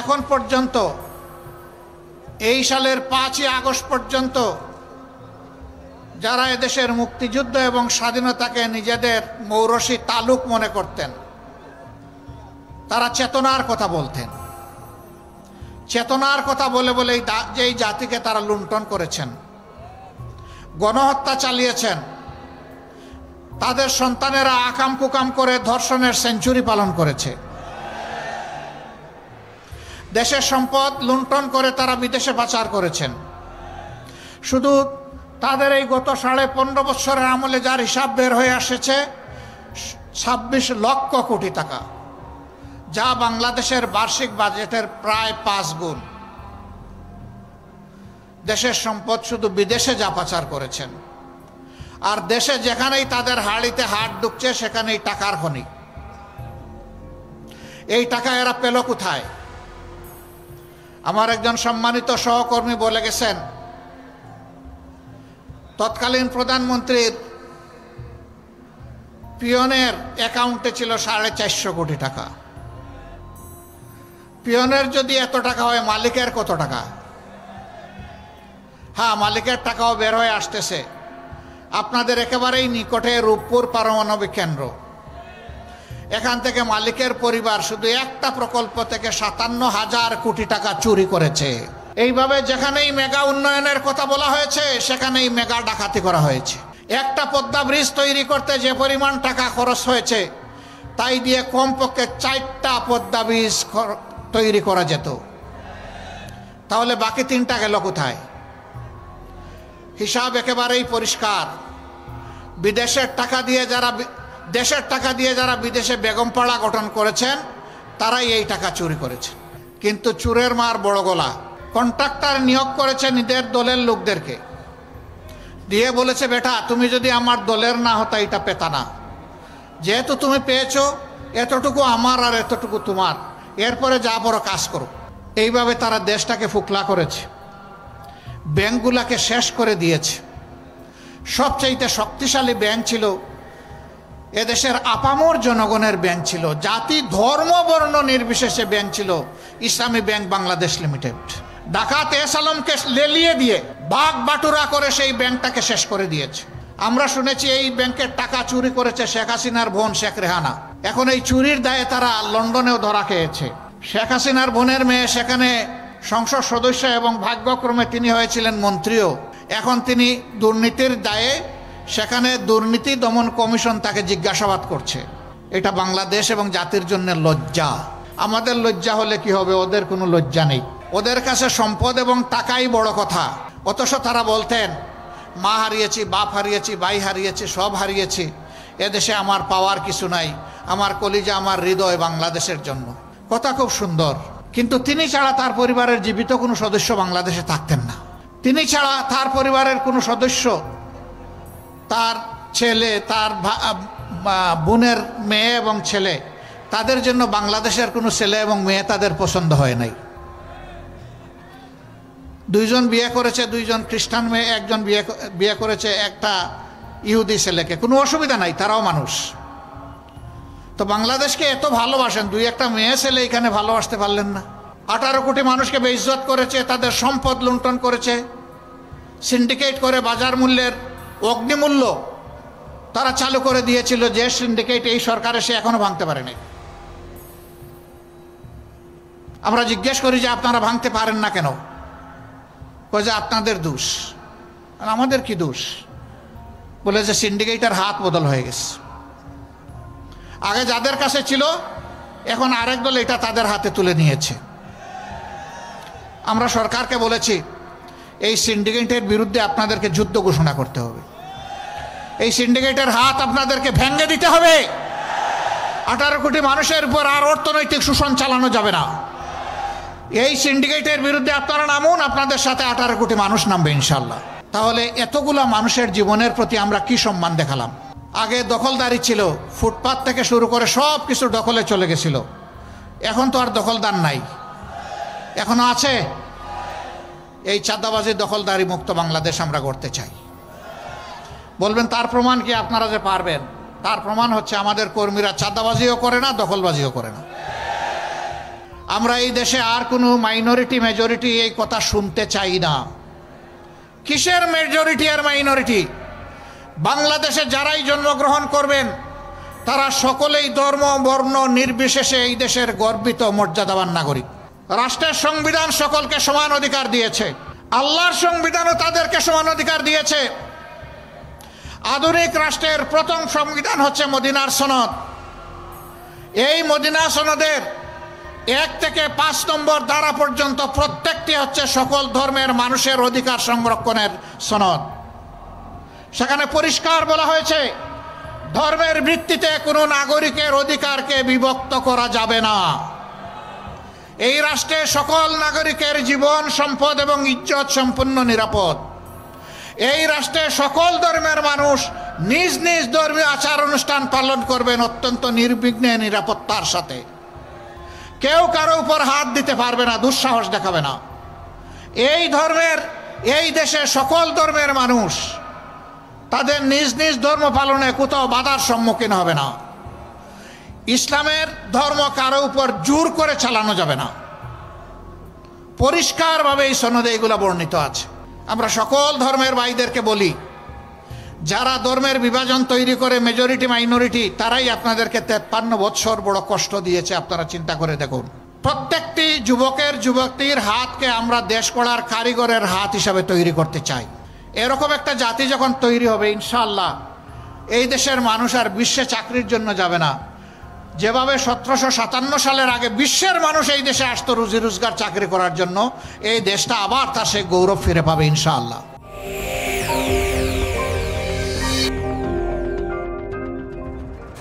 এখন পর্যন্ত এই সালের 5ই আগস্ট পর্যন্ত যারা এদেশের মুক্তিযুদ্ধ এবং স্বাধীনতাকে নিজেদের মৌরসি তালুক মনে করতেন, তারা চেতনার কথা বলতেন। চেতনার কথা বলে বলে এই জাতিকে তারা লুণ্ঠন করেছেন, গণহত্যা চালিয়েছেন। তাদের সন্তানেরা আকাম কুকাম করে ধর্ষণের সেঞ্চুরি পালন করেছে। দেশের সম্পদ লুণ্ঠন করে তারা বিদেশে পাচার করেছেন। শুধু তাদের এই গত 15.5 বছরের আমলে যার হিসাব বের হয়ে এসেছে 26 লক্ষ কোটি টাকা, যা বাংলাদেশের বার্ষিক বাজেটের প্রায় 5 গুণ। দেশের সম্পদ শুধু বিদেশে যা পাচার করেছেন, আর দেশে যেখানেই তাদের হাড়িতে হাত ঢুকছে সেখানেই টাকার খনি। এই টাকা এরা পেল কোথায়? আমার একজন সম্মানিত সহকর্মী বলে গেছেন, তৎকালীন প্রধানমন্ত্রীর পিয়নের অ্যাকাউন্টে ছিল 450 কোটি টাকা। পিয়নের যদি এত টাকা হয়, মালিকের কত টাকা? হ্যাঁ, মালিকের টাকাও বের হয়ে আসতেছে। আপনাদের একেবারেই নিকটে রূপপুর পারমাণবিক কেন্দ্র, এখান থেকে মালিকের পরিবার শুধু একটা প্রকল্প থেকে 57,000 কোটি টাকা চুরি করেছে। এইভাবে যেখানেই মেগা উন্নয়নের কথা বলা হয়েছে সেখানেই মেগা ডাকাতি করা হয়েছে। একটা পদ্মা ব্রিজ তৈরি করতে যে পরিমাণ টাকা খরচ হয়েছে, তাই দিয়ে কমপক্ষে 4টা পদ্মা ব্রিজ তৈরি করা যেত। তাহলে বাকি 3টা গেল কোথায়? হিসাব একেবারেই পরিষ্কার। বিদেশের টাকা দিয়ে যারা দেশের টাকা দিয়ে যারা বিদেশে বেগমপাড়া গঠন করেছেন, তারাই এই টাকা চুরি করেছে। কিন্তু চুরের মার বড় গলা। কন্ট্রাক্টর নিয়োগ করেছে নিজের দলের লোকদেরকে দিয়ে, বলেছে বেটা তুমি যদি আমার দলের না হতা এটা পেতা না, যেহেতু তুমি পেয়েছো এতটুকু আমার আর এতটুকু তোমার, এরপরে যা বড় কাজ করো। এইভাবে তারা দেশটাকে ফুকলা করেছে, ব্যাংকগুলাকে শেষ করে দিয়েছে। সবচাইতে শক্তিশালী ব্যাংক ছিল এদেশের আপামর জনগণের ব্যাংক ছিল, জাতি ধর্ম বর্ণ নির্বিশেষে ব্যাংক ছিল ইসলামী ব্যাংক বাংলাদেশ লিমিটেড। ডাকাত এস আলমকে লেলিয়ে দিয়ে ভাগ বাটুরা করে সেই ব্যাংকটাকে শেষ করে দিয়েছে। আমরা শুনেছি এই ব্যাংকের টাকা চুরি করেছে শেখ হাসিনার বোন শেখ রেহানা। এখন এই চুরির দায়ে তারা লন্ডনেও ধরা খেয়েছে। শেখ হাসিনার বোনের মেয়ে সেখানে সংসদ সদস্য এবং ভাগ্যক্রমে তিনি হয়েছিলেন মন্ত্রীও। এখন তিনি দুর্নীতির দায়ে সেখানে দুর্নীতি দমন কমিশন তাকে জিজ্ঞাসাবাদ করছে। এটা বাংলাদেশ এবং জাতির জন্য লজ্জা। আমাদের লজ্জা হলে কি হবে? ওদের কোনো লজ্জা নেই। ওদের কাছে সম্পদ এবং টাকাই বড় কথা। অথচ তারা বলতেন মা হারিয়েছি, বাপ হারিয়েছি, ভাই হারিয়েছি, সব হারিয়েছি, এদেশে আমার পাওয়ার কিছু নাই, আমার কলিজা আমার হৃদয় বাংলাদেশের জন্য। কথা খুব সুন্দর, কিন্তু তিনি ছাড়া তার পরিবারের জীবিত কোনো সদস্য বাংলাদেশে থাকতেন না। তিনি ছাড়া তার পরিবারের কোনো সদস্য, তার ছেলে, তার বোনের মেয়ে এবং ছেলে, তাদের জন্য বাংলাদেশের কোনো ছেলে এবং মেয়ে তাদের পছন্দ হয় নাই। 2জন বিয়ে করেছে, 2জন খ্রিস্টান মেয়ে, একজন বিয়ে করেছে একটা ইহুদি ছেলেকে। কোনো অসুবিধা নাই, তারাও মানুষ। তো বাংলাদেশকে এত ভালোবাসেন, 2-1টা মেয়ে ছেলে এখানে ভালোবাসতে পারলেন না? 18 কোটি মানুষকে বেইজ্জত করেছে, তাদের সম্পদ লুণ্ঠন করেছে, সিন্ডিকেট করে বাজার মূল্যের অগ্নিমূল্য তারা চালু করে দিয়েছিল, যে সিন্ডিকেট এই সরকার এসে এখনো ভাঙতে পারেনি। আমরা জিজ্ঞেস করি যে আপনারা ভাঙতে পারেন না কেন? কয় যে আপনাদের দোষ। আর আমাদের কি দোষ? বলে যে সিন্ডিকেটের হাত বদল হয়ে গেছে। আগে যাদের কাছে ছিল এখন আরেক দল এটা তাদের হাতে তুলে নিয়েছে। আমরা সরকারকে বলেছি এই সিন্ডিকেটের বিরুদ্ধে আপনাদেরকে যুদ্ধ ঘোষণা করতে হবে, এই সিন্ডিকেটের হাত আপনাদেরকে ভেঙে দিতে হবে। 18 কোটি মানুষের উপর আর অর্থনৈতিক শোষণ চালানো যাবে না। এই সিন্ডিকেটের বিরুদ্ধে আপনারা নামুন, আপনাদের সাথে 18 কোটি মানুষ নামবে ইনশাল্লাহ। তাহলে এতগুলা মানুষের জীবনের প্রতি আমরা কি সম্মান দেখালাম? আগে দখলদারি ছিল, ফুটপাত থেকে শুরু করে সব কিছু দখলে চলে গেছিল। এখন তো আর দখলদার নাই, এখনো আছে। এই চাঁদাবাজি দখলদারি মুক্ত বাংলাদেশ আমরা করতে চাই। বলবেন তার প্রমাণ কি? আপনারা যে পারবেন, তার প্রমাণ হচ্ছে আমাদের কর্মীরা চাঁদাবাজিও করে না, দখলবাজিও করে না। আমরা এই দেশে আর কোনো মাইনরিটি মেজরিটি এই কথা শুনতে চাই না। কিসের মেজরিটি আর মাইনরিটি? বাংলাদেশে যারাই জন্মগ্রহণ করবেন তারা সকলেই ধর্ম বর্ণ নির্বিশেষে এই দেশের গর্বিত মর্যাদাবান নাগরিক। রাষ্ট্রের সংবিধান সকলকে সমান অধিকার দিয়েছে, আল্লাহর সংবিধানও তাদেরকে সমান অধিকার দিয়েছে। আধুনিক রাষ্ট্রের প্রথম সংবিধান হচ্ছে মদিনার সনদ। এই মদিনা সনদের 1 থেকে 5 নম্বর ধারা পর্যন্ত প্রত্যেকটি হচ্ছে সকল ধর্মের মানুষের অধিকার সংরক্ষণের সনদ। সেখানে পরিষ্কার বলা হয়েছে ধর্মের ভিত্তিতে কোনো নাগরিকের অধিকারকে বিভক্ত করা যাবে না। এই রাষ্ট্রে সকল নাগরিকের জীবন, সম্পদ এবং ইজ্জত সম্পূর্ণ নিরাপদ। এই রাষ্ট্রে সকল ধর্মের মানুষ নিজ নিজ ধর্মীয় আচার অনুষ্ঠান পালন করবেন অত্যন্ত নির্বিঘ্নে, নিরাপত্তার সাথে। কেউ কারো উপর হাত দিতে পারবে না, দুঃসাহস দেখাবে না। এই দেশে সকল ধর্মের মানুষ তাদের নিজ নিজ ধর্ম পালনে কোথাও বাধার সম্মুখীন হবে না। ইসলামের ধর্ম কারো উপর জোর করে চালানো যাবে না। পরিষ্কারভাবে এই সনদে এগুলো বর্ণিত আছে। আমরা সকল ধর্মের ভাইদেরকে বলি, যারা ধর্মের বিভাজন তৈরি করে মেজরিটি মাইনরিটি, তারাই আপনাদেরকে 53 বৎসর বড় কষ্ট দিয়েছে। আপনারা চিন্তা করে দেখুন, প্রত্যেকটি যুবকের যুবতীর হাতকে আমরা দেশ গড়ার কারিগরের হাত হিসাবে তৈরি করতে চাই। এরকম একটা জাতি যখন তৈরি হবে, ইনশাআল্লাহ এই দেশের মানুষ আর বিশ্বে চাকরির জন্য যাবে না। যেভাবে 1757 সালের আগে বিশ্বের মানুষ এই দেশে আসতো রুজি রোজগার চাকরি করার জন্য, এই দেশটা আবার তার সেই গৌরব ফিরে পাবে ইনশাআল্লাহ।